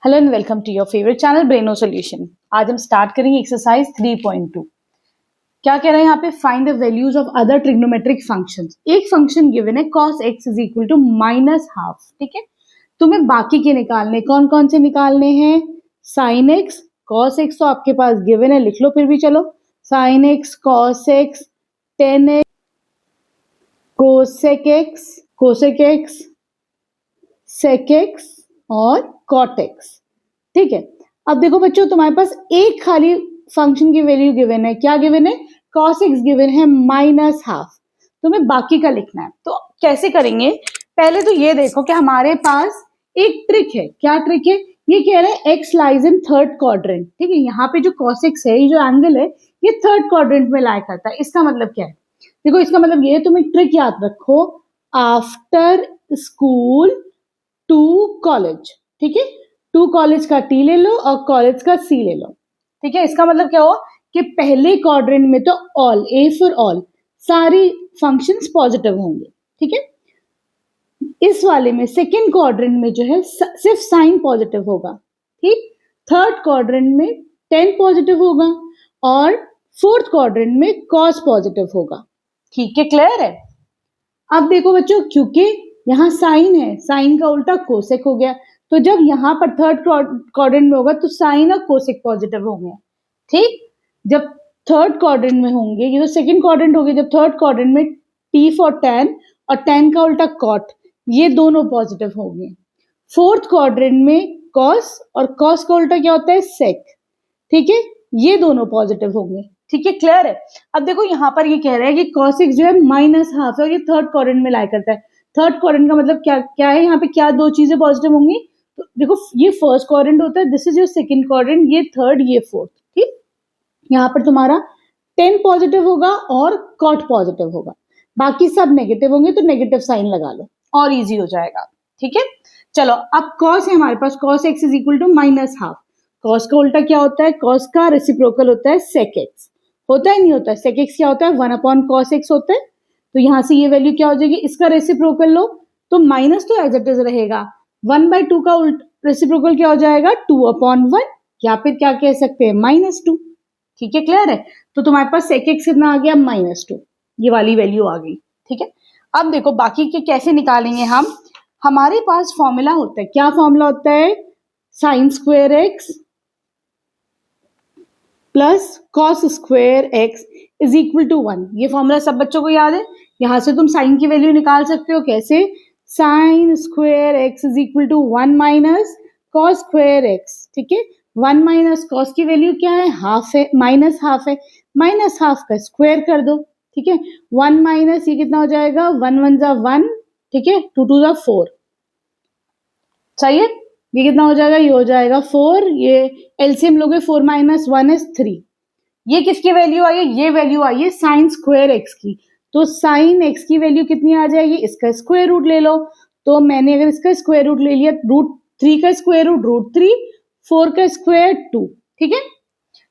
Hello and welcome to your favourite channel Braino solution. आज हम start करेंगे exercise 3.2। क्या कह रहे हैं यहाँ पे? Find the values of other trigonometric functions. एक फंक्शन गिवन है cos x is equal to -12। ठीक है, तुम्हें बाकी के निकालने, कौन कौन से निकालने हैं? sin x, cos x तो आपके पास गिवन है, लिख लो फिर भी चलो। sin x, cos x, tan x, cosec x, cosec x, sec x और cot x। ठीक है, अब देखो बच्चों, तुम्हारे पास एक खाली फंक्शन की वैल्यू गिवन है। क्या गिवन है? cos x गिवन है -12। तुम्हें बाकी का लिखना है, तो कैसे करेंगे? पहले तो ये देखो कि हमारे पास एक ट्रिक है। क्या ट्रिक है? ये कह रहे हैं x lies in third quadrant. ठीक है, यहाँ पे जो cos x है, ये जो एंगल है, ये थर्ड क्वाड्रेंट में लाई करता है। इसका मतलब क्या है? देखो, इसका मतलब ये है, तुम एक ट्रिक याद रखो, आफ्टर स्कूल टू कॉलेज। ठीक है, टू कॉलेज का टी ले लो और कॉलेज का सी ले लो। ठीक है, इसका मतलब क्या हुआ कि पहले क्वाड्रेंट में तो ऑल, ए फॉर ऑल, सारी फंक्शंस पॉजिटिव होंगे। ठीक है, इस वाले में सेकंड क्वाड्रेंट में जो है सिर्फ साइन पॉजिटिव होगा। ठीक, थर्ड क्वाड्रेंट में 10 पॉजिटिव होगा और फोर्थ क्वाड्रेंट में कॉस पॉजिटिव होगा। ठीक है, क्लियर है? अब देखो बच्चों, क्योंकि यहाँ साइन है, साइन का उल्टा कोसेक हो गया, तो जब यहाँ पर थर्ड क्वाड्रेंट में होगा तो साइन और कोसेक पॉजिटिव होंगे। ठीक, जब थर्ड क्वाड्रेंट में होंगे, ये तो सेकंड क्वाड्रेंट हो गया, जब थर्ड क्वाड्रेंट में टी फॉर टेन और टेन का उल्टा कॉट, ये दोनों पॉजिटिव होंगे। फोर्थ क्वाड्रेंट में कॉस और कॉस का उल्टा क्या होता है? सेक। ठीक है, ये दोनों पॉजिटिव होंगे। ठीक है, क्लियर है? अब देखो, यहाँ पर ये कह रहा है कि cos x जो है -12 है और ये थर्ड क्वाड्रेंट में लाई करता है। थर्ड क्वाड्रेंट का मतलब क्या क्या है? यहाँ पे क्या दो चीजें पॉजिटिव होंगी? तो देखो, ये फर्स्ट क्वाड्रेंट होता है, this is your second quadrant, ये थर्ड, ये फोर्थ। ठीक, यहाँ पर तुम्हारा 10 पॉजिटिव होगा और कॉट पॉजिटिव होगा, बाकी सब नेगेटिव होंगे, तो नेगेटिव साइन लगा लो और इजी हो जाएगा। ठीक है, चलो, अब cos है हमारे पास, cos x is equal to -12। cos का उल्टा क्या होता है? cos का रेसिप्रोकल होता है sec x। होता है नहीं होता है? sec x क्या होता है? 1/cos x होता है। तो यहां से ये वैल्यू क्या हो जाएगी? इसका रेसिप्रोकल लो तो माइनस तो एज इट इज रहेगा, 1/2 का रेसिप्रोकल क्या हो जाएगा? 2/1, या फिर क्या कह सकते हैं? -2। ठीक है, क्लियर है? तो तुम्हारे पास sec x कितना आ गया? -2, ये वाली वैल्यू आ गई। ठीक है, अब देखो बाकी के कैसे निकालेंगे हम। हमारे पास फॉर्मूला होता है, क्या फॉर्मूला होता है? Sine square X plus cos square x is equal to 1। ये फॉर्मूला सब बच्चों को याद है। यहां से तुम साइन की वैल्यू निकाल सकते हो। कैसे? Sine square x is equal to 1 minus cos square X. ठीक है, 1 माइनस कॉस की वैल्यू क्या है? हाफ है, -12 है, -12 का स्क्वायर कर दो। ठीक है, 1 माइनस ये कितना हो जाएगा? 1 1 जा 1, ठीक है, 2 2 जा 4। सही है, ये कितना हो जाएगा? ये हो जाएगा 4, ये एलसीएम लोगे, 4 - 1 इज 3। ये किसकी वैल्यू आई है? ये वैल्यू आई है साइन स्क्वायर एक्स की। तो साइन एक्स की वैल्यू कितनी आ जाएगी? इसका स्क्वायर रूट ले लो। तो मैंने अगर इसका स्क्वायर रूट ले लिया, √3 का स्क्वायर रूट √3, 4 का स्क्वायर 2। ठीक है,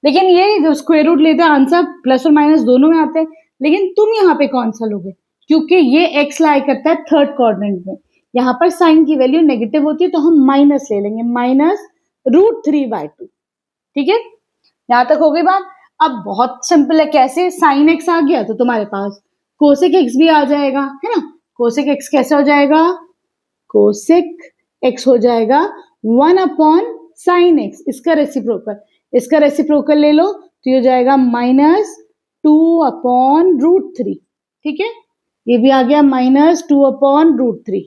लेकिन ये जो स्क्वायर रूट लेते हैं, आंसर प्लस और माइनस दोनों में आते हैं। लेकिन तुम यहाँ पे कौन सा लोगे? क्योंकि ये एक्स लाई करता है थर्ड क्वाड्रेंट में, यहाँ पर साइन की वैल्यू नेगेटिव होती है, तो हम माइनस ले लेंगे, -√3/2। ठीक है, यहां तक हो गई बात। अब बहुत सिंपल है, कैसे? साइन एक्स आ गया तो तुम्हारे पास कोसेक एक्स भी आ जाएगा, है ना? कोसेक एक्स कैसे हो जाएगा? कोसेक एक्स हो जाएगा 1/sin x, इसका रेसिप्रोकल ले लो तो ये हो जाएगा -2/√3। ठीक है, ये भी आ गया -2/√3।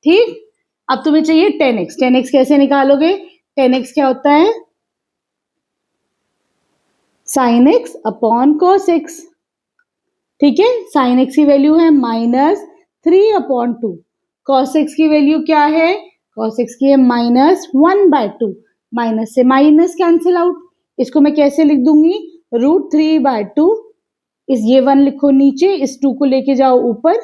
ठीक, अब तुम्हें चाहिए 10x। 10x कैसे निकालोगे? 10x क्या होता है? sin x अपॉन cos x। ठीक है, sin x की वैल्यू है -3/2। cos x की वैल्यू क्या है? cos x की है -1/2। माइनस से माइनस कैंसिल आउट, इसको मैं कैसे लिख दूंगी? √3/2। ये 1 लिखो नीचे, इस 2 को लेके जाओ ऊपर,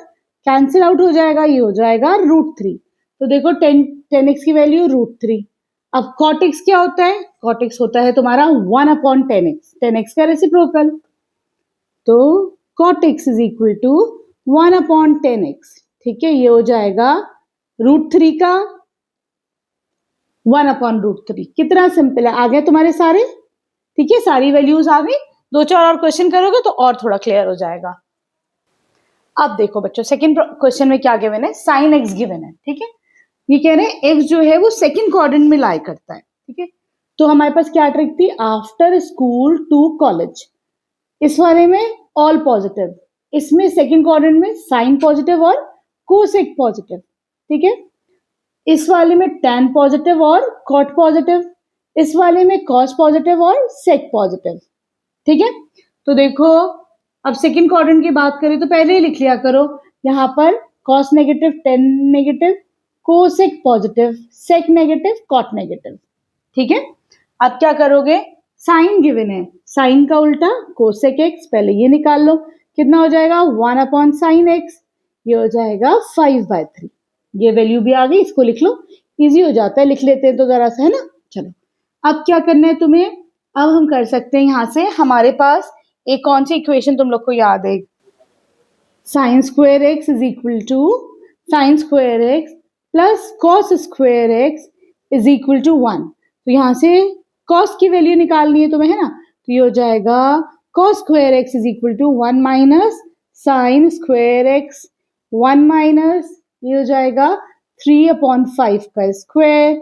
कैंसिल आउट हो जाएगा, ये हो जाएगा √3। तो देखो 10x की वैल्यू √3। अब cot x क्या होता है? cot x होता है तुम्हारा 1/10x, 10x का रेसिप्रोकल। तो cot x is equal to 1/10x। ठीक है, ये हो जाएगा √3 का 1/√3। कितना सिंपल है, आ गए तुम्हारे सारे, ठीक है, सारी वैल्यूज आ गई। 2-4 और क्वेश्चन करोगे तो और थोड़ा क्लियर हो जाएगा। अब देखो बच्चों, सेकंड क्वेश्चन में क्या गिवन है, साइन एक्स गिवन है, ठीक है। ये कह रहे हैं एक्स जो है वो सेकंड क्वाड्रेंट में लाई करता है, ठीक है। तो हमारे पास क्या ट्रिक थी, आफ्टर स्कूल टू कॉलेज, इस वाले में ऑल पॉजिटिव, इसमें सेकंड क्वाड्रेंट में साइन पॉजिटिव और कोसेक पॉजिटिव, ठीक है। इस वाले में tan पॉजिटिव और कॉट पॉजिटिव, इस वाले में कॉस पॉजिटिव और सेक पॉजिटिव, ठीक है। तो देखो अब सेकंड क्वाड्रेंट की बात करें तो पहले ही लिख लिया करो, यहाँ पर cos negative, tan negative, cosec positive, sec negative, cot negative, ठीक है। अब क्या करोगे, साइन गिवन है, साइन का उल्टा कोसेक एक्स, पहले ये निकाल लो, कितना हो जाएगा 1/sin x, ये हो जाएगा 5/3। ये वैल्यू भी आ गई, इसको लिख लो, इजी हो जाता है, लिख लेते हैं तो जरा सा, है ना। चलो अब क्या करना है तुम्हें, अब हम कर सकते हैं यहाँ से, हमारे पास एक कौन सी इक्वेशन तुम लोग को याद है, sine square x is equal to sine square X plus cos square x is equal to 1। तो यहाँ से कॉस की वैल्यू निकालनी है तुम्हें, है ना। तो ये हो जाएगा cos square x is equal to 1 minus sine square X, 1 minus ये हो जाएगा 3/5 का स्क्वायर,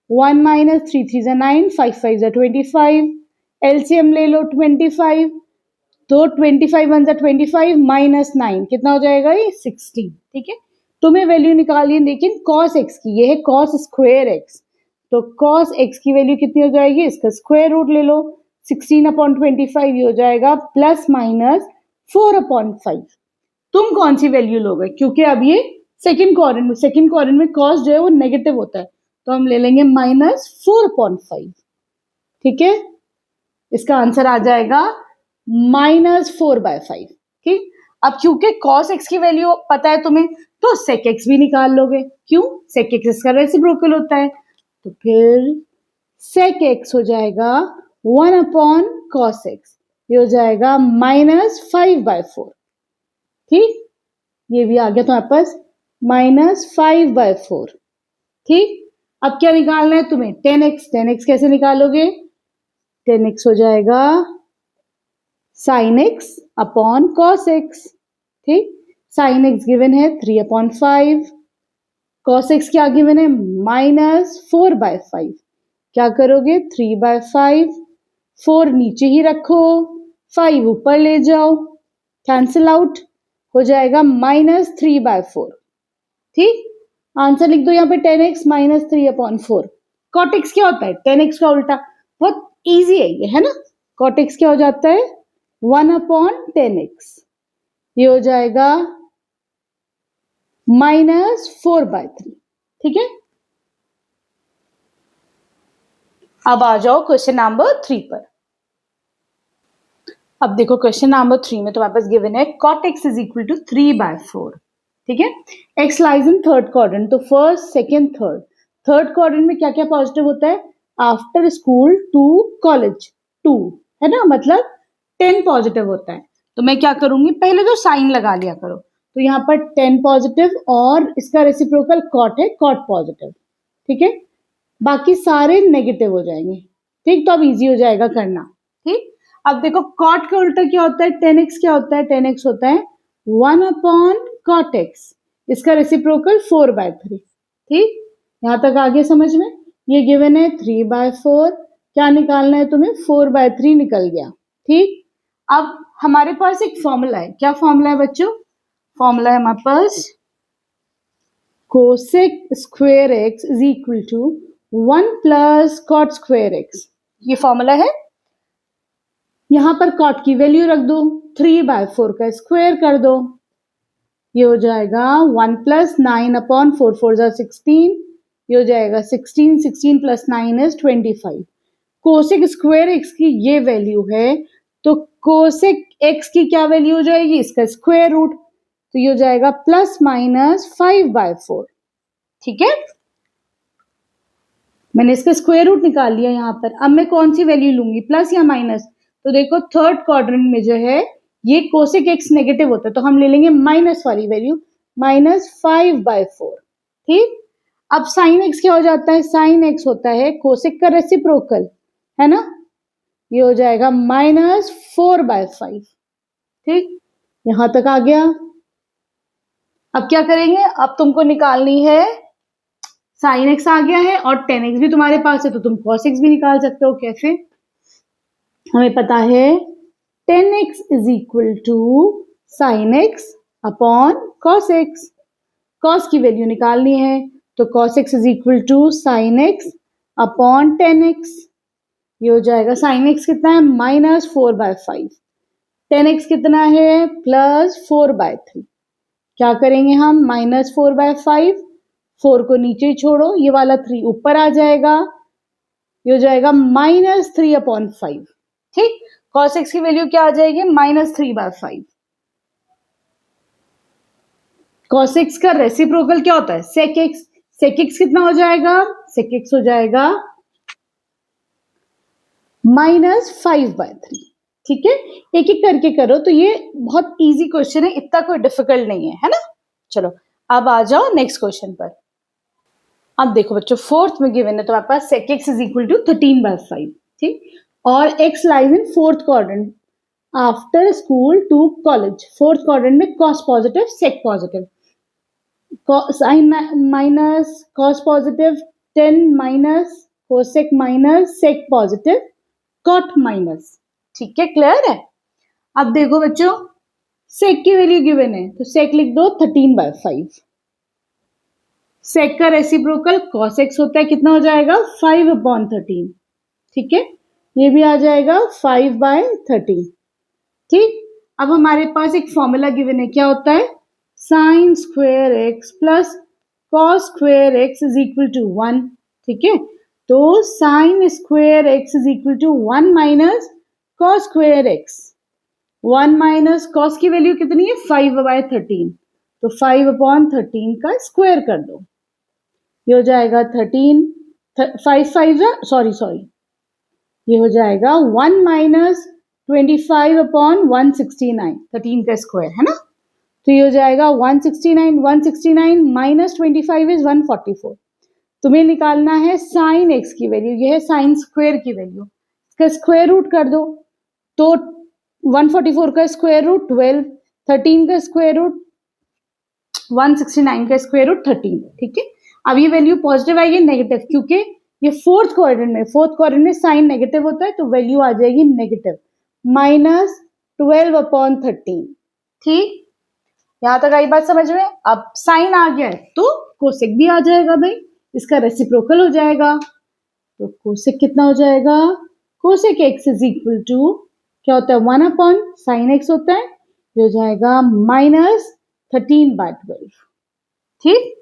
1 माइनस 3 3 जा 9, 5 5 जा 25, एलसीएम ले लो 25, तो 25 1 जा 25 माइनस 9 कितना हो जाएगा, ये 16, ठीक है। तुम्हें वैल्यू निकाली है लेकिन कॉस एक्स की, ये है कॉस स्क्वायर एक्स, तो कॉस एक्स की वैल्यू कितनी हो जाएगी, इसका स्क्वायर रूट ले लो, 16/25 ये हो जाएगा प्लस माइनस 4/5। तुम कौन सी वैल्यू लोगे, क्योंकि अब ये सेकंड क्वाड्रेंट में कॉस जो है वो नेगेटिव होता है, तो हम ले लेंगे -4/5, ठीक है। इसका आंसर आ जाएगा -4/5, ठीक। अब क्योंकि cos x की वैल्यू पता है तुम्हें, तो sec x भी निकाल लोगे, क्यों, sec x इसका रेसिप्रोकल होता है, तो फिर sec x हो जाएगा 1/cos x, ये हो जाएगा -5/4, ठीक। ये भी आ गया तुम्हारे पास -5/4, ठीक। अब क्या निकालना है तुम्हें, tan x कैसे निकालोगे, tan x हो जाएगा sin x अपॉन cos x, ठीक। sin x गिवन है 3/5, cos x क्या गिवन है -4/5, क्या करोगे 3/5, 4 नीचे ही रखो, 5 ऊपर ले जाओ, कैंसिल आउट, हो जाएगा -3/4, ठीक। आंसर लिख दो यहाँ पे, tan x -3/4। cot x क्या होता है, tan x का उल्टा, बहुत इजी है ये, है ना। cot x क्या हो जाता है 1/tan x, ये हो जाएगा -4/3, ठीक है। अब आ जाओ क्वेश्चन नंबर 3 पर। अब देखो क्वेश्चन नंबर 3 में तुम्हारे पास गिवन है cot x is equal to 3/4, ठीक है। x lies in third quadrant, तो फर्स्ट सेकेंड थर्ड क्वाड्रेंट में क्या क्या पॉजिटिव होता है, आफ्टर स्कूल टू कॉलेज 2, है ना, मतलब 10 पॉजिटिव होता है। तो मैं क्या करूंगी, पहले तो साइन लगा लिया करो, तो यहाँ पर 10 पॉजिटिव और इसका रेसिप्रोकल कॉट है, कॉट पॉजिटिव, ठीक है। बाकी सारे नेगेटिव हो जाएंगे, ठीक। तो अब इजी हो जाएगा करना, ठीक। अब देखो कॉट का उल्टा क्या होता है, tan x क्या होता है, tan x होता है 1/cot x, इसका रेसिप्रोकल 4/3, ठीक। यहाँ तक आगे समझ में, ये गिवन है 3/4, क्या निकालना है तुम्हें, 4/3 निकल गया, ठीक। अब हमारे पास एक फॉर्मूला है, क्या फॉर्मूला है बच्चों, फॉर्मूला है हमारे पास cosec square x is equal to 1 plus cot square x, ये फॉर्मूला है। यहां पर कॉट की वैल्यू रख दो, 3/4 का स्क्वायर कर दो, ये हो जाएगा 1 प्लस 9/4, 4 जा 16, ये हो जाएगा 16, 16 plus 9 is 25। Cosec square x की ये वैल्यू है, तो कोसेक एक्स की क्या वैल्यू हो जाएगी, इसका स्क्वायर रूट, तो ये हो जाएगा ±5/4, ठीक है। मैंने इसका स्क्वायर रूट निकाल लिया यहाँ पर। अब मैं कौन सी वैल्यू लूंगी, प्लस या माइनस, तो देखो थर्ड क्वाड्रेंट में जो है ये कोसेक एक्स नेगेटिव होता है, तो हम ले लेंगे माइनस वाली वैल्यू, -5/4, ठीक। अब साइन एक्स क्या हो जाता है, साइन एक्स होता है कोसेक का रेसिप्रोकल, है ना, ये हो जाएगा -4/5। ठीक, यहां तक आ गया। अब क्या करेंगे, अब तुमको निकालनी है साइन एक्स आ गया है और टेन एक्स भी तुम्हारे पास है, तो तुम कॉस एक्स भी निकाल सकते हो। कैसे, हमें पता है tan X is equal to sine X upon cos X. Cos की वैल्यू निकालनी है, तो cos X is equal to sine X upon tan X. ये हो जाएगा, साइन एक्स कितना है -4/5, टेन एक्स कितना है +4/3। क्या करेंगे हम, -4/5, 4 को नीचे ही छोड़ो, ये वाला 3 ऊपर आ जाएगा, ये हो जाएगा -3/5। ठीक, cos x की वैल्यू क्या आ जाएगी, -3/5। cos x का रेसिप्रोकल क्या होता है, sec x। sec x कितना हो जाएगा, sec x हो जाएगा -5/3। ठीक है, एक एक करके करो, तो ये बहुत इजी क्वेश्चन है, इतना कोई डिफिकल्ट नहीं है ना। चलो अब आ जाओ नेक्स्ट क्वेश्चन पर। अब देखो बच्चों, फोर्थ में गिवन है तुम्हारे पास sec x is equal to 13/5। ठीक, और x lies in fourth quadrant after school to college. Fourth quadrant में cos positive sec positive, sine minus cos positive, 10 minus cosec minus sec positive, cot minus. ठीक है, clear है। अब देखो बच्चों, sec की वैल्यू गिवन है, तो sec लिख दो 13/5। sec का रेसिप्रोकल cos x होता है, कितना हो जाएगा 5/13। ठीक है, ये भी आ जाएगा 5/13। ठीक, अब हमारे पास एक फॉर्मूला गिवन है, क्या होता है, sine square X plus cos square x is equal to 1। ठीक है, तो sine square x is equal to 1 minus cos square X. 1 minus cos की वैल्यू कितनी है 5/13, तो 5/13 का स्क्वायर कर दो, ये हो जाएगा 13, 5 5 सॉरी, ये हो जाएगा 1 माइनस 25/169, 13 का स्क्वायर है ना, तो ये हो जाएगा 169, 169 माइनस 25 इज 144। तुम्हें निकालना है साइन एक्स की वैल्यू, ये है साइन स्क्वायर की वैल्यू, इसका स्क्वायर रूट कर दो, तो 144 का स्क्वायर रूट 12, 13 का स्क्वायर रूट 169 का स्क्वायर रूट 13। ठीक है, अब ये वैल्यू पॉजिटिव आएगी नेगेटिव, क्योंकि ये फोर्थ क्वाड्रेंट में साइन नेगेटिव होता है, तो वैल्यू आ जाएगी नेगेटिव -12/13। ठीक, यहां तक आई बात समझ में। अब साइन आ गया है तो कोसेक भी आ जाएगा भाई, इसका रेसिप्रोकल हो जाएगा, तो कोसेक कितना हो जाएगा, cosec X is equal to क्या होता है 1/sin x होता है, ये हो जाएगा -13/12। ठीक,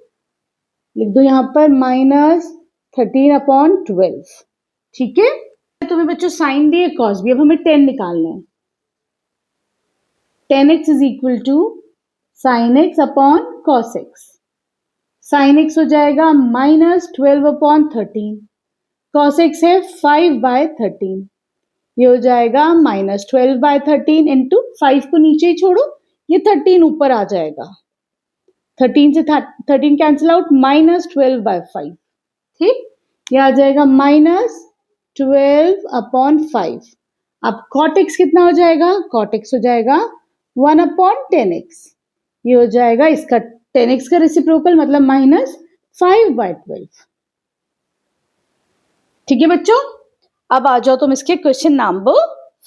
लिख दो यहां पर -13/12। ठीक है, तुम्हें बच्चों साइन दिए कॉस भी, अब हमें 10 निकालना है। 10x is equal to sine X upon cos X. Sine X हो जाएगा -12/13, कॉस एक्स है 5/13, ये हो जाएगा -12/13 इंटू 5 को नीचे ही छोड़ो, ये 13 ऊपर आ जाएगा, 13 से 13 कैंसिल आउट, -12/5। ठीक, ये आ जाएगा -12/5। अब cot x कितना हो जाएगा, cot x हो जाएगा 1/10x, ये हो जाएगा इसका 10x का रेसिप्रोकल मतलब -5/12। ठीक है बच्चों, अब आ जाओ तुम इसके क्वेश्चन नंबर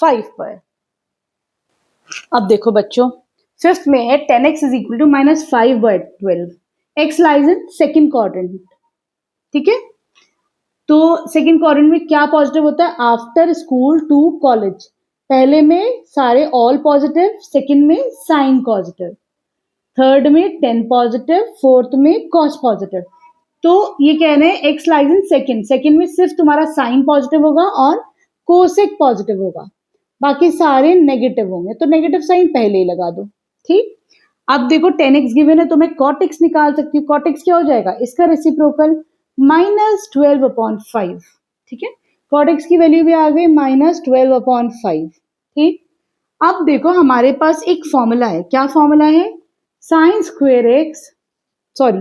5 पर। अब देखो बच्चों, फिफ्थ में है 10x is equal to -5/12, x lies in second quadrant. ठीक है, तो सेकेंड क्वाड्रेंट में क्या पॉजिटिव होता है, आफ्टर स्कूल टू कॉलेज, पहले में सारे ऑल पॉजिटिव, सेकेंड में साइन पॉजिटिव, थर्ड में 10 पॉजिटिव, फोर्थ में कॉस पॉजिटिव। तो ये कह रहे हैं एक्स लाइज इन सेकेंड में सिर्फ तुम्हारा साइन पॉजिटिव होगा और कोसेक पॉजिटिव होगा, बाकी सारे नेगेटिव होंगे, तो नेगेटिव साइन पहले ही लगा दो। ठीक, अब देखो 10x गिवन है तो मैं cot x निकाल सकती हूँ, cot x क्या हो जाएगा, इसका रेसिप्रोकल -12/5। ठीक है, cot x की वैल्यू भी आ गई -12/5। ठीक, अब देखो हमारे पास एक फॉर्मूला है, क्या फॉर्मूला है, sine square x sorry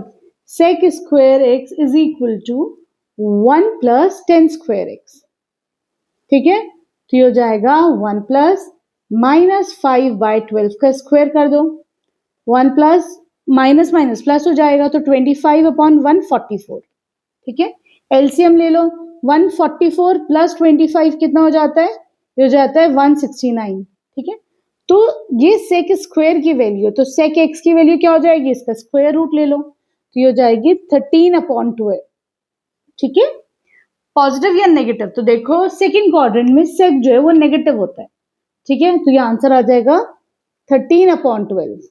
sec square x is equal to 1 plus 10 square x। ठीक है, तो ये हो जाएगा 1 प्लस माइनस 5/12 का स्क्वायर कर दो, 1 प्लस माइनस माइनस प्लस हो जाएगा तो 25/144। ठीक है, एलसीएम ले लो, 144 प्लस 25 कितना हो जाता है, ये हो जाता है 169। ठीक है, तो ये सेक स्क्वायर की वैल्यू, तो सेक एक्स की वैल्यू क्या हो जाएगी, इसका स्क्वायर रूट ले लो, तो ये हो जाएगी 13/12। ठीक है, पॉजिटिव या नेगेटिव, तो देखो सेकंड क्वाड्रेंट में सेक जो है वो नेगेटिव होता है। ठीक है, तो ये आंसर आ जाएगा 13/12।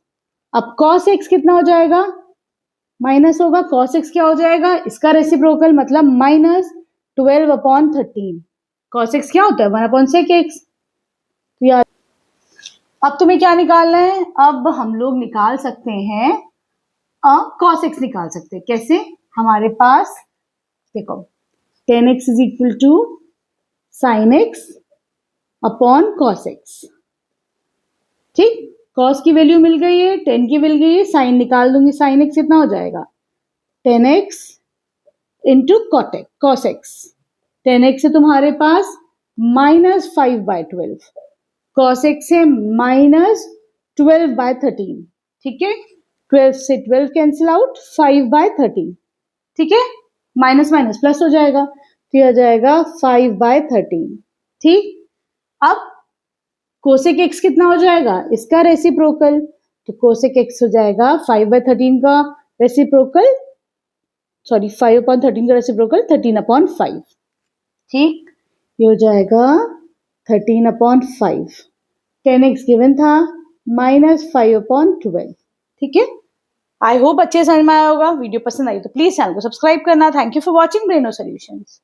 अब cos x कितना हो जाएगा, माइनस होगा, cos x क्या हो जाएगा, इसका रेसिप्रोकल मतलब -12/13। cos x क्या होता है, 1/sec x। तो यार अब तुम्हें क्या निकालना है, अब हम लोग निकाल सकते हैं cos x निकाल सकते हैं। कैसे, हमारे पास देखो 10x is equal to sin x अपॉन cos x। ठीक, cos की वैल्यू मिल गई है, 10 की मिल गई है, साइन निकाल दूंगी, sin x कितना हो जाएगा 10x into cos x। 10x है तुम्हारे पास -5/12, cos x है -12/13। ठीक है, 12 से 12 कैंसिल आउट, 5/13। ठीक है, माइनस माइनस प्लस हो जाएगा, तो यह आ जाएगा 5/13। ठीक, अब कोसेक एक्स कितना हो जाएगा, इसका रेसिप्रोकल, तो कोसेक एक्स हो जाएगा 5/13 का रेसिप्रोकल, सॉरी 5/13 का रेसिप्रोकल 13/5। ठीक, ये हो जाएगा 13/5। 10x गिवन था, -5/12। ठीक है, आई होप अच्छे समझ में आया होगा। वीडियो पसंद आई तो प्लीज चैनल को सब्सक्राइब करना। Thank you for watching Braino solutions.